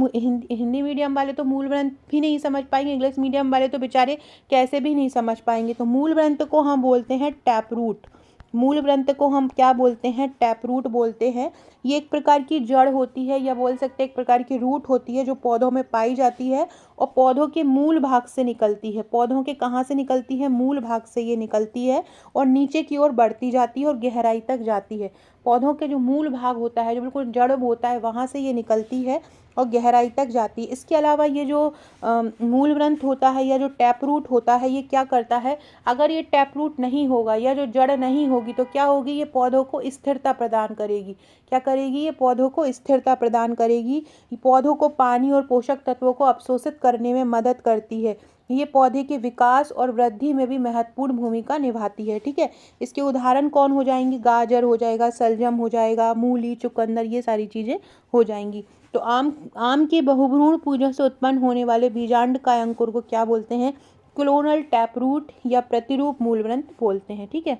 Speaker 1: हिंदी मीडियम वाले तो मूलव्रंत भी नहीं समझ पाएंगे, इंग्लिश मीडियम वाले तो बेचारे कैसे भी नहीं समझ पाएंगे। तो मूलव्रंत को हम बोलते हैं टैप रूट। मूल ग्रंथ को हम क्या बोलते हैं, टैप रूट बोलते हैं। ये एक प्रकार की जड़ होती है, या बोल सकते हैं एक प्रकार की रूट होती है जो पौधों में पाई जाती है और पौधों के मूल भाग से निकलती है। पौधों के कहाँ से निकलती है? मूल भाग से ये निकलती है और नीचे की ओर बढ़ती जाती है और गहराई तक जाती है। पौधों के जो मूल भाग होता है, जो बिल्कुल जड़ होता है, वहाँ से ये निकलती है और गहराई तक जाती है। इसके अलावा ये जो मूल ग्रंथ होता है या जो टैप रूट होता है, ये क्या करता है? अगर ये टैप रूट नहीं होगा या जो जड़ नहीं होगी तो क्या होगी? ये पौधों को स्थिरता प्रदान करेगी। क्या करेगी? ये पौधों को स्थिरता प्रदान करेगी। ये पौधों को पानी और पोषक तत्वों को अवशोषित करने में मदद करती है। ये पौधे के विकास और वृद्धि में भी महत्वपूर्ण भूमिका निभाती है। ठीक है, इसके उदाहरण कौन हो जाएंगे? गाजर हो जाएगा, शलजम हो जाएगा, मूली, चुकंदर, ये सारी चीज़ें हो जाएंगी। तो आम के बहुभ्रूण पूजन से उत्पन्न होने वाले बीजांड का अंकुर को क्या बोलते हैं? क्लोनल टैप रूट या प्रतिरूप मूल ग्रंथ बोलते हैं। ठीक है,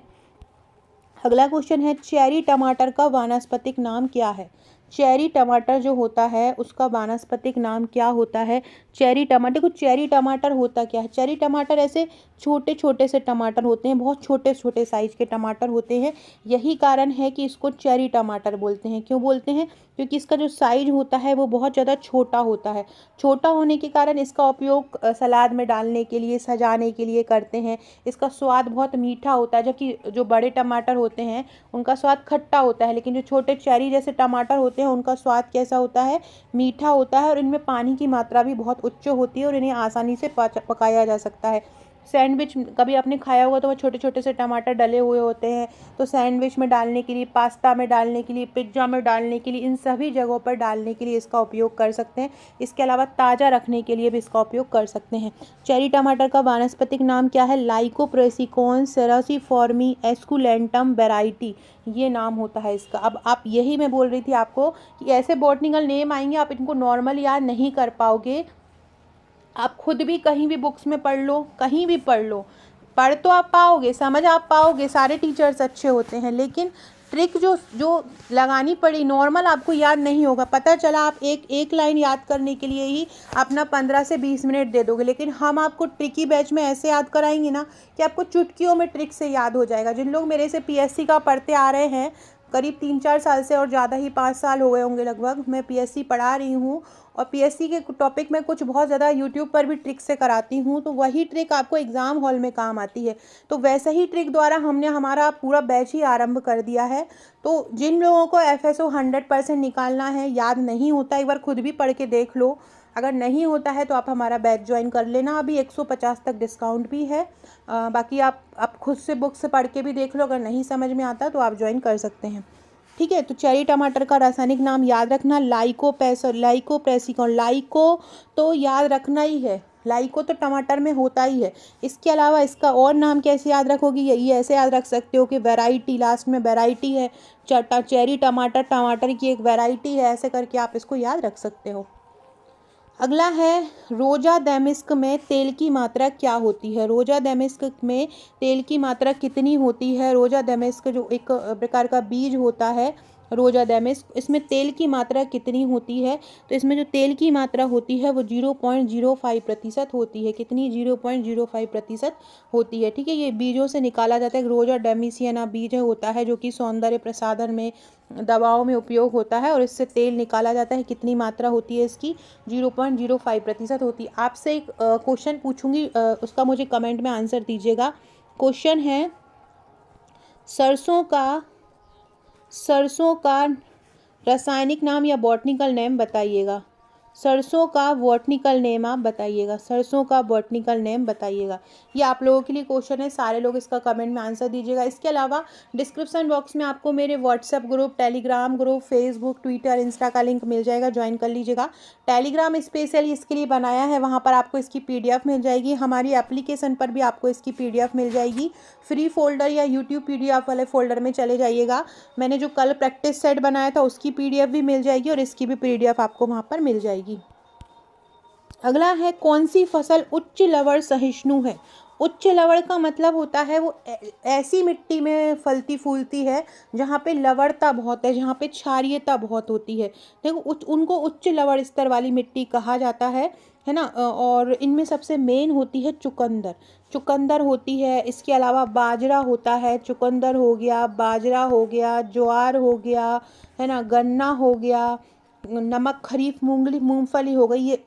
Speaker 1: अगला क्वेश्चन है, चेरी टमाटर का वानस्पतिक नाम क्या है? चेरी टमाटर जो होता है उसका वानस्पतिक नाम क्या होता है? चेरी टमाटर को, चेरी टमाटर होता क्या है? चेरी टमाटर ऐसे छोटे छोटे से टमाटर होते हैं, बहुत छोटे छोटे साइज के टमाटर होते हैं। यही कारण है कि इसको चेरी टमाटर बोलते हैं। क्यों बोलते हैं? क्योंकि इसका जो साइज होता है वो बहुत ज़्यादा छोटा होता है। छोटा होने के कारण इसका उपयोग सलाद में डालने के लिए, सजाने के लिए करते हैं। इसका स्वाद बहुत मीठा होता है, जबकि जो बड़े टमाटर होते हैं उनका स्वाद खट्टा होता है, लेकिन जो छोटे चेरी जैसे टमाटर होते हैं उनका स्वाद कैसा होता है? मीठा होता है। और इनमें पानी की मात्रा भी बहुत उच्च होती है और इन्हें आसानी से पकाया जा सकता है। सैंडविच कभी आपने खाया होगा तो वह छोटे छोटे से टमाटर डले हुए होते हैं, तो सैंडविच में डालने के लिए, पास्ता में डालने के लिए, पिज्ज़ा में डालने के लिए, इन सभी जगहों पर डालने के लिए इसका उपयोग कर सकते हैं। इसके अलावा ताज़ा रखने के लिए भी इसका उपयोग कर सकते हैं। चेरी टमाटर का वानस्पतिक नाम क्या है? लाइकोप्रेसिकॉन सेरासिफॉर्मी एस्कुलेंटम वेराइटी, ये नाम होता है इसका। अब आप, यही मैं बोल रही थी आपको कि ऐसे बॉटनिकल नेम आएंगे, आप इनको नॉर्मल याद नहीं कर पाओगे। आप खुद भी कहीं भी बुक्स में पढ़ लो, कहीं भी पढ़ लो, पढ़ तो आप पाओगे, समझ आप पाओगे, सारे टीचर्स अच्छे होते हैं, लेकिन ट्रिक जो जो लगानी पड़ी नॉर्मल आपको याद नहीं होगा। पता चला आप एक लाइन याद करने के लिए ही अपना 15 से 20 मिनट दे दोगे, लेकिन हम आपको ट्रिकी बैच में ऐसे याद कराएंगे ना कि आपको चुटकियों में ट्रिक से याद हो जाएगा। जिन लोग मेरे से पीएससी का पढ़ते आ रहे हैं करीब 3-4 साल से, और ज़्यादा ही 5 साल हो गए होंगे लगभग, मैं पीएससी पढ़ा रही हूँ और पीएससी के टॉपिक में कुछ बहुत ज़्यादा यूट्यूब पर भी ट्रिक से कराती हूँ, तो वही ट्रिक आपको एग्ज़ाम हॉल में काम आती है। तो वैसे ही ट्रिक द्वारा हमने हमारा पूरा बैच ही आरंभ कर दिया है। तो जिन लोगों को एफएसओ 100% निकालना है, याद नहीं होता, एक बार खुद भी पढ़ के देख लो। अगर नहीं होता है तो आप हमारा बैच ज्वाइन कर लेना, अभी 150 तक डिस्काउंट भी है। बाकी आप खुद से बुक से पढ़ के भी देख लो, अगर नहीं समझ में आता तो आप ज्वाइन कर सकते हैं। ठीक है, तो चेरी टमाटर का रासायनिक नाम याद रखना, लाइकोप्रेसिकॉन। लाइको तो याद रखना ही है, लाइको तो टमाटर में होता ही है। इसके अलावा इसका और नाम कैसे याद रखोगी? ये ऐसे याद रख सकते हो कि वैरायटी, लास्ट में वैरायटी है, चेरी टमाटर, टमाटर की एक वैरायटी है, ऐसे करके आप इसको याद रख सकते हो। अगला है, रोजा डेमिस्क में तेल की मात्रा क्या होती है? रोजा डेमिस्क में तेल की मात्रा कितनी होती है? रोजा डेमिस्क जो एक प्रकार का बीज होता है, रोजा डेमिस्क, इसमें तेल की मात्रा कितनी होती है? तो इसमें जो तेल की मात्रा होती है वो 0.05% होती है। कितनी? 0.05% होती है। ठीक है, ये बीजों से निकाला जाता है। रोजा डेमिसियना बीज होता है जो कि सौंदर्य प्रसाधन में, दवाओं में उपयोग होता है, और इससे तेल निकाला जाता है। कितनी मात्रा होती है इसकी? 0.05% होती है। आपसे एक क्वेश्चन पूछूंगी, उसका मुझे कमेंट में आंसर दीजिएगा। क्वेश्चन है, सरसों का रासायनिक नाम या बॉटनिकल नेम बताइएगा। सरसों का बॉटनिकल नेम आप बताइएगा, सरसों का बॉटनिकल नेम बताइएगा। ये आप लोगों के लिए क्वेश्चन है, सारे लोग इसका कमेंट में आंसर दीजिएगा। इसके अलावा डिस्क्रिप्शन बॉक्स में आपको मेरे WhatsApp group, Telegram group, Facebook, Twitter, Insta का लिंक मिल जाएगा, ज्वाइन कर लीजिएगा। टेलीग्राम स्पेशली इसके लिए बनाया है, वहाँ पर आपको इसकी PDF मिल जाएगी। हमारी एप्लीकेशन पर भी आपको इसकी PDF मिल जाएगी। फ्री फोल्डर या यूट्यूब PDF वाले फोल्डर में चले जाइएगा। मैंने जो कल प्रैक्टिस सेट बनाया था उसकी PDF भी मिल जाएगी और इसकी भी PDF आपको वहाँ पर मिल जाएगी। अगला है, कौन सी फसल उच्च लवण सहिष्णु है? उच्च लवण का मतलब होता है वो ऐसी मिट्टी में फलती फूलती है जहाँ पे लवणता बहुत है, जहाँ पे क्षारीयता बहुत होती है। देखो उनको उच्च लवण स्तर वाली मिट्टी कहा जाता है। है ना। और इनमें सबसे मेन होती है चुकंदर, चुकंदर होती है। इसके अलावा बाजरा होता है, चुकंदर हो गया, बाजरा हो गया, ज्वार हो गया, है ना, गन्ना हो गया, नमक खरीफ मूंगली मूंगफली हो गई। ये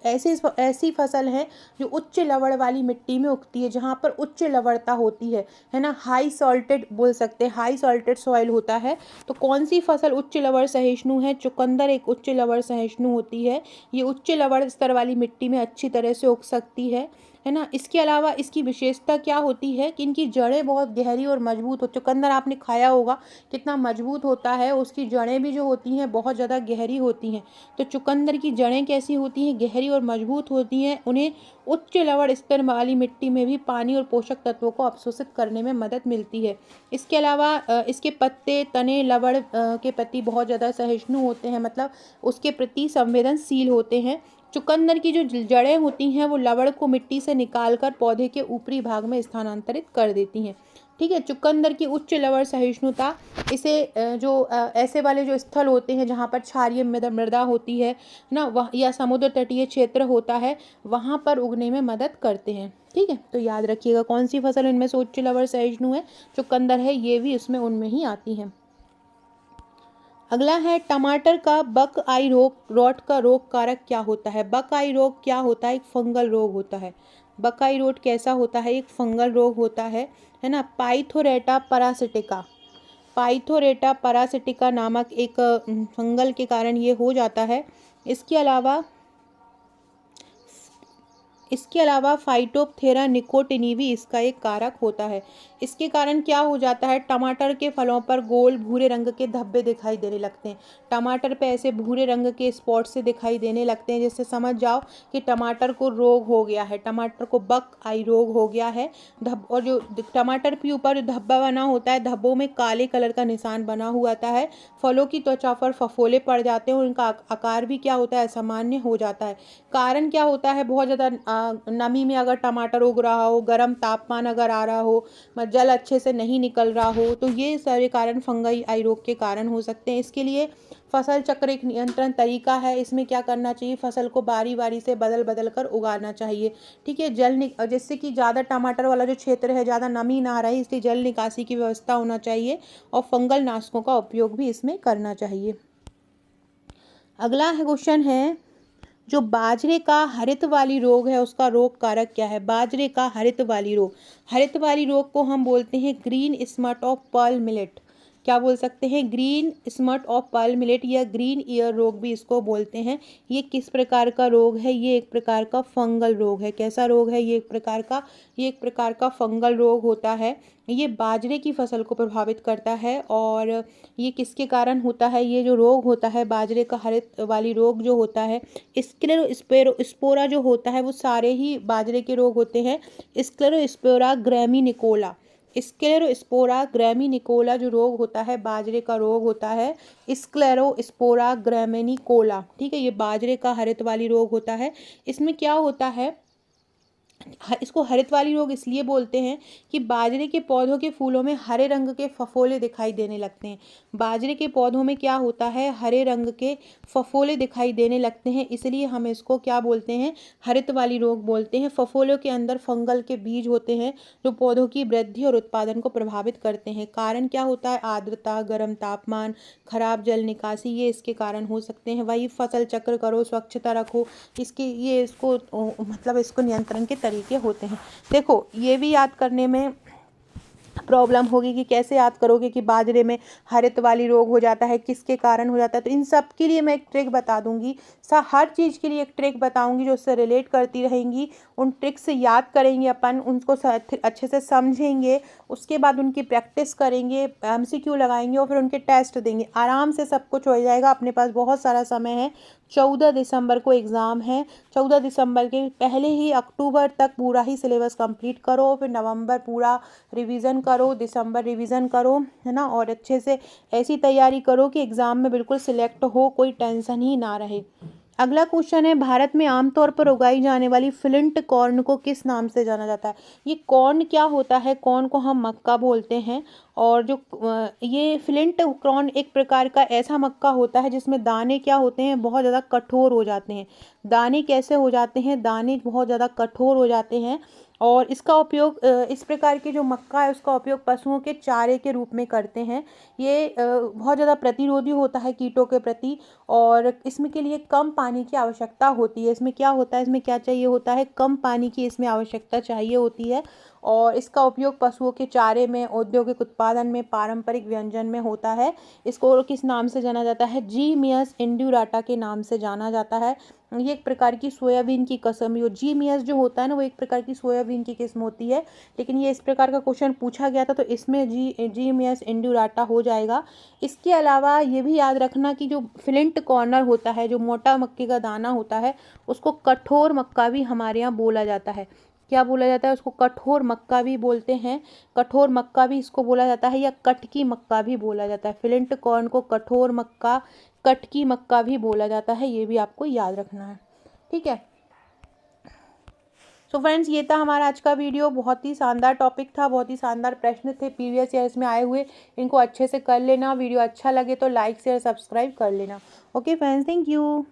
Speaker 1: ऐसी फसल है जो उच्च लवण वाली मिट्टी में उगती है, जहाँ पर उच्च लवणता होती है ना। हाई सॉल्टेड बोल सकते हैं, हाई सॉल्टेड सॉइल होता है। तो कौन सी फसल उच्च लवण सहिष्णु है? चुकंदर एक उच्च लवण सहिष्णु होती है। ये उच्च लवण स्तर वाली मिट्टी में अच्छी तरह से उग सकती है ना। इसके अलावा इसकी विशेषता क्या होती है कि इनकी जड़ें बहुत गहरी और मजबूत हो। चुकंदर आपने खाया होगा कितना मजबूत होता है, उसकी जड़ें भी जो होती हैं बहुत ज़्यादा गहरी होती हैं। तो चुकंदर की जड़ें कैसी होती हैं? गहरी और मजबूत होती हैं। उन्हें उच्च लवण स्तर वाली मिट्टी में भी पानी और पोषक तत्वों को अवशोषित करने में मदद मिलती है। इसके अलावा इसके पत्ते तने लवण के प्रति बहुत ज़्यादा सहिष्णु होते हैं, मतलब उसके प्रति संवेदनशील होते हैं। चुकंदर की जो जड़ें होती हैं वो लवण को मिट्टी से निकालकर पौधे के ऊपरी भाग में स्थानांतरित कर देती हैं। ठीक है। चुकंदर की उच्च लवण सहिष्णुता इसे ऐसे वाले जो स्थल होते हैं जहाँ पर क्षारीय मृदा होती है ना, वह या समुद्र तटीय क्षेत्र होता है, वहाँ पर उगने में मदद करते हैं। ठीक है। तो याद रखिएगा कौन सी फसल इनमें से उच्च लवण सहिष्णु है? चुकंदर है, ये भी उसमें उनमें ही आती है। अगला है टमाटर का बक आई रोट का रोग कारक क्या होता है? बक आई रोग क्या होता है? एक फंगल रोग होता है। बक आई रोट कैसा होता है? एक फंगल रोग होता है ना। पाइथोरेटा पारासिटिका, पाइथोरेटा पारासिटिका नामक एक फंगल के कारण ये हो जाता है। इसके अलावा फाइटोप्थेरा निकोटिनी भी इसका एक कारक होता है। इसके कारण क्या हो जाता है? टमाटर के फलों पर गोल भूरे रंग के धब्बे दिखाई देने लगते हैं। टमाटर पे ऐसे भूरे रंग के स्पॉट से दिखाई देने लगते हैं, जिससे समझ जाओ कि टमाटर को रोग हो गया है, टमाटर को बक आई रोग हो गया है। और जो टमाटर के ऊपर जो धब्बा बना होता है, धब्बों में काले कलर का निशान बना हुआ आता है। फलों की त्वचा पर फफोले पड़ जाते हैं और उनका आकार भी क्या होता है? असामान्य हो जाता है। कारण क्या होता है? बहुत ज़्यादा नमी में अगर टमाटर उग रहा हो, गर्म तापमान अगर आ रहा हो, जल अच्छे से नहीं निकल रहा हो, तो ये सारे कारण फंगई आई रोग के कारण हो सकते हैं। इसके लिए फसल चक्र एक नियंत्रण तरीका है। इसमें क्या करना चाहिए? फसल को बारी बारी से बदल बदल कर उगाना चाहिए। ठीक है। जिससे कि ज़्यादा टमाटर वाला जो क्षेत्र है ज़्यादा नमी ना रहे, इसलिए जल निकासी की व्यवस्था होना चाहिए और फंगल नाशकों का उपयोग भी इसमें करना चाहिए। अगला क्वेश्चन है, जो बाजरे का हरित वाली रोग है उसका रोग कारक क्या है? बाजरे का हरित वाली रोग, हरित वाली रोग को हम बोलते हैं green smut of pearl millet. क्या बोल सकते हैं? Green smut of pearl millet या ग्रीन ईयर रोग भी इसको बोलते हैं। ये किस प्रकार का रोग है? ये एक प्रकार का फंगल रोग है। कैसा रोग है? ये एक प्रकार का फंगल रोग होता है। ये बाजरे की फसल को प्रभावित करता है। और ये किसके कारण होता है? ये जो रोग होता है बाजरे का हरित वाली रोग जो होता है, स्क्लेरोस्पोरा जो होता है, वो सारे ही बाजरे के रोग होते हैं। स्क्लेरोस्पोरा ग्रैमीनिकोला, स्क्लेरोस्पोरा ग्रैमीनिकोला जो रोग होता है बाजरे का रोग होता है स्क्लेरोस्पोरा ग्रैमीनिकोला। ठीक है। ये बाजरे का हरित वाली रोग होता है। इसमें क्या होता है? इसको हरित वाली रोग इसलिए बोलते हैं कि बाजरे के पौधों के फूलों में हरे रंग के फफोले दिखाई देने लगते हैं। बाजरे के पौधों में क्या होता है? हरे रंग के फफोले दिखाई देने लगते हैं, इसलिए हम इसको क्या बोलते हैं? हरित वाली रोग बोलते हैं। फफोलों के अंदर फंगल के बीज होते हैं जो पौधों की वृद्धि और उत्पादन को प्रभावित करते हैं। कारण क्या होता है? आर्द्रता, गर्म तापमान, खराब जल निकासी, ये इसके कारण हो सकते हैं। वही फसल चक्र करो, स्वच्छता रखो, इसको नियंत्रण के तरीके होते हैं। देखो ये भी याद करने में प्रॉब्लम होगी कि कैसे याद करोगे कि बाजरे में हरित वाली रोग हो जाता है, किसके कारण हो जाता है। तो इन सब के लिए मैं एक ट्रिक बता दूंगी, हर चीज़ के लिए एक ट्रिक बताऊंगी जो उससे रिलेट करती रहेंगी। उन ट्रिक से याद करेंगे अपन, उनको अच्छे से समझेंगे, उसके बाद उनकी प्रैक्टिस करेंगे, एमसीक्यू लगाएंगे और फिर उनके टेस्ट देंगे। आराम से सब कुछ हो जाएगा। अपने पास बहुत सारा समय है। 14 दिसंबर को एग्ज़ाम है। 14 दिसंबर के पहले ही अक्टूबर तक पूरा ही सिलेबस कंप्लीट करो, फिर नवंबर पूरा रिवीजन करो, दिसंबर रिवीजन करो, है ना। और अच्छे से ऐसी तैयारी करो कि एग्ज़ाम में बिल्कुल सिलेक्ट हो, कोई टेंशन ही ना रहे। अगला क्वेश्चन है, भारत में आमतौर पर उगाई जाने वाली फ्लिंट कॉर्न को किस नाम से जाना जाता है। ये कॉर्न क्या होता है, कॉर्न को हम मक्का बोलते हैं। और जो ये फ्लिंट कॉर्न एक प्रकार का ऐसा मक्का होता है जिसमें दाने क्या होते हैं, बहुत ज़्यादा कठोर हो जाते हैं। दाने कैसे हो जाते हैं, दाने बहुत ज़्यादा कठोर हो जाते हैं। और इसका उपयोग इस प्रकार के जो मक्का है उसका उपयोग पशुओं के चारे के रूप में करते हैं। ये बहुत ज़्यादा प्रतिरोधी होता है कीटों के प्रति। और इसमें के लिए कम पानी की आवश्यकता होती है। इसमें क्या होता है, इसमें क्या चाहिए होता है, कम पानी की इसमें आवश्यकता चाहिए होती है। और इसका उपयोग पशुओं के चारे में, औद्योगिक उत्पादन में, पारंपरिक व्यंजन में होता है। इसको किस नाम से जाना जाता है, जीमियस इंड्यूराटा के नाम से जाना जाता है। ये एक प्रकार की सोयाबीन की किस्म, जो जीमियस जो होता है ना, वो एक प्रकार की सोयाबीन की किस्म होती है। लेकिन ये इस प्रकार का क्वेश्चन पूछा गया था तो इसमें जीमियस इंड्यूराटा हो जाएगा। इसके अलावा ये भी याद रखना कि जो फ्लिंट कॉर्नर होता है, जो मोटा मक्के का दाना होता है, उसको कठोर मक्का भी हमारे यहाँ बोला जाता है। क्या बोला जाता है, उसको कठोर मक्का भी बोलते हैं। कठोर मक्का भी इसको बोला जाता है, या कटकी मक्का भी बोला जाता है। फ्लिंट कॉर्न को कठोर मक्का, कटकी मक्का भी बोला जाता है, ये भी आपको याद रखना है। ठीक है। सो फ्रेंड्स, ये था हमारा आज का वीडियो। बहुत ही शानदार टॉपिक था, बहुत ही शानदार प्रश्न थे प्रीवियस ईयर्स में आए हुए। इनको अच्छे से कर लेना। वीडियो अच्छा लगे तो लाइक शेयर सब्सक्राइब कर लेना। Okay friends, thank you.